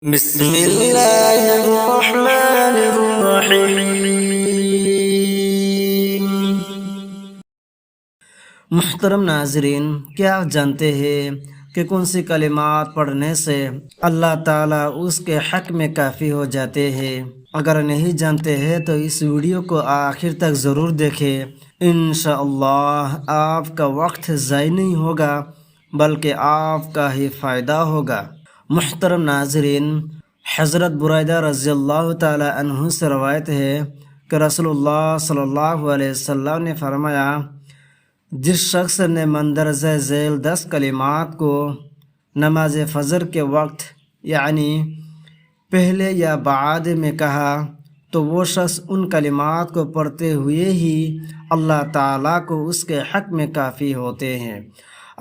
بسم اللہ الرحمن الرحیم۔ محترم ناظرین، کیا آپ جانتے ہیں کہ کون سی کلمات پڑھنے سے اللہ تعالیٰ اس کے حق میں کافی ہو جاتے ہیں؟ اگر نہیں جانتے ہیں تو اس ویڈیو کو آخر تک ضرور دیکھیں۔ انشاءاللہ آپ کا وقت ضائع نہیں ہوگا بلکہ آپ کا ہی فائدہ ہوگا۔ محترم ناظرین، حضرت برید رضی اللہ تعالی عنہ سے روایت ہے کہ رسول اللہ صلی اللہ علیہ وسلم نے فرمایا، جس شخص نے مندرجہ ذیل 10 کلمات کو نماز فجر کے وقت یعنی پہلے یا بعد میں کہا تو وہ شخص ان کلمات کو پڑھتے ہوئے ہی اللہ تعالیٰ کو اس کے حق میں کافی ہوتے ہیں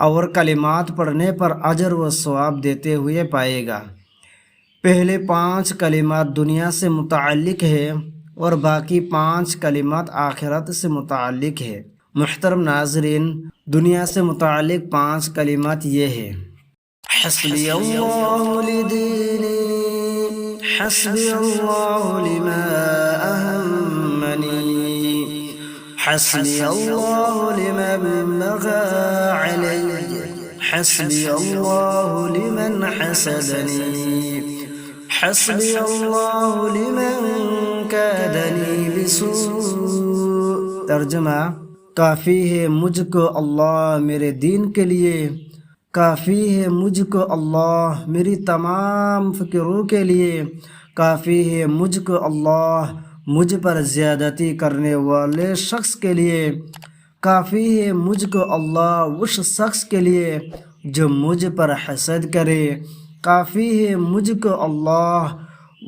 اور کلمات پڑھنے پر اجر و ثواب دیتے ہوئے پائے گا۔ پہلے 5 کلمات دنیا سے متعلق ہے اور باقی 5 کلمات آخرت سے متعلق ہے۔ محترم ناظرین، دنیا سے متعلق 5 کلمات یہ ہے: حسبی اللہ لدینی، حسبی اللہ لما اہمنی، حسبی اللہ لمن بغى علی، حسبی اللہ لمن حسدنی، حسبی اللہ لمن کادنی بسوء۔ ترجمہ: کافی ہے مجھ کو اللہ میرے دین کے لیے، کافی ہے مجھ کو اللہ میری تمام فکروں کے لیے، کافی ہے مجھ کو اللہ مجھ پر زیادتی کرنے والے شخص کے لیے، کافی ہے مجھ کو اللہ اس شخص کے لیے جو مجھ پر حسد کرے، کافی ہے مجھ کو اللہ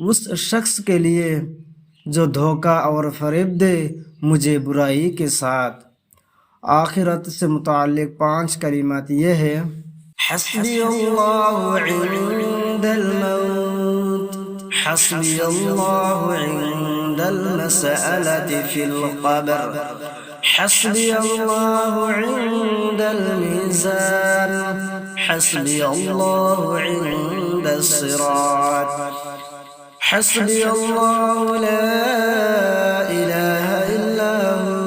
اس شخص کے لیے جو دھوکہ اور فریب دے مجھے برائی کے ساتھ۔ آخرت سے متعلق 5 کلمات یہ ہے: حسبی اللہ عند الموت، حسبی اللہ عند المسألة في القبر، حسبی اللہ عند الميزان، حسبی اللہ عند الصراط، حسبی اللہ لا الہ الا هو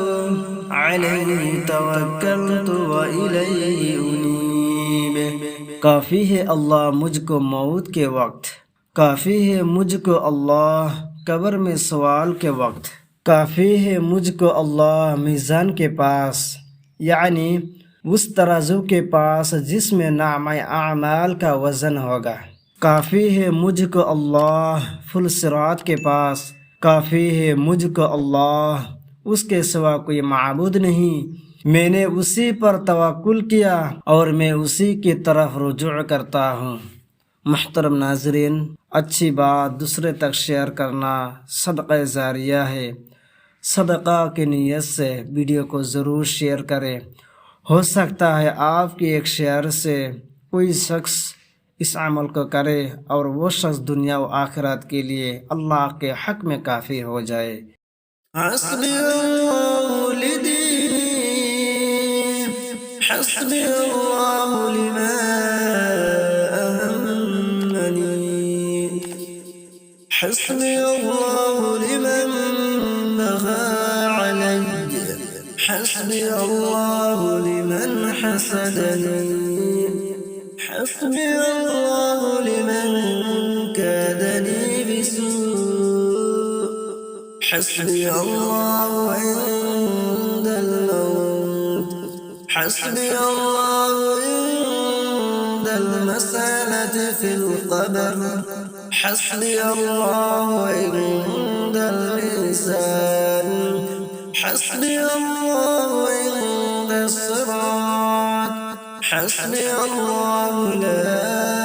علیہ توکلت وإلیہ انیب۔ کافی ہے اللہ مجھ کو موت کے وقت، کافی ہے مجھ کو اللہ قبر میں سوال کے وقت، کافی ہے مجھ کو اللہ میزان کے پاس یعنی اس ترازو کے پاس جس میں نامہ اعمال کا وزن ہوگا، کافی ہے مجھ کو اللہ فل صراط کے پاس، کافی ہے مجھ کو اللہ اس کے سوا کوئی معبود نہیں، میں نے اسی پر توکل کیا اور میں اسی کی طرف رجوع کرتا ہوں۔ محترم ناظرین، اچھی بات دوسرے تک شیئر کرنا صدقہ جاریہ ہے۔ صدقہ کی نیت سے ویڈیو کو ضرور شیئر کریں، ہو سکتا ہے آپ کی ایک شیئر سے کوئی شخص اس عمل کو کرے اور وہ شخص دنیا و آخرت کے لیے اللہ کے حق میں کافی ہو جائے۔ حسبی اللہ لدینی، حسبی اللہ لما اہمنی، حسبی اللہ لمن بغى علی، حسبی اللہ لمن حسدنی، حسبی اللہ لمن کادنی بسوء، حسبی اللہ عند الموت، حسبی اللہ عند المسألة في القبر، حسبی اللہ عند الميزان، حسبی اللہ عند الصراط، حسبی اللہ لا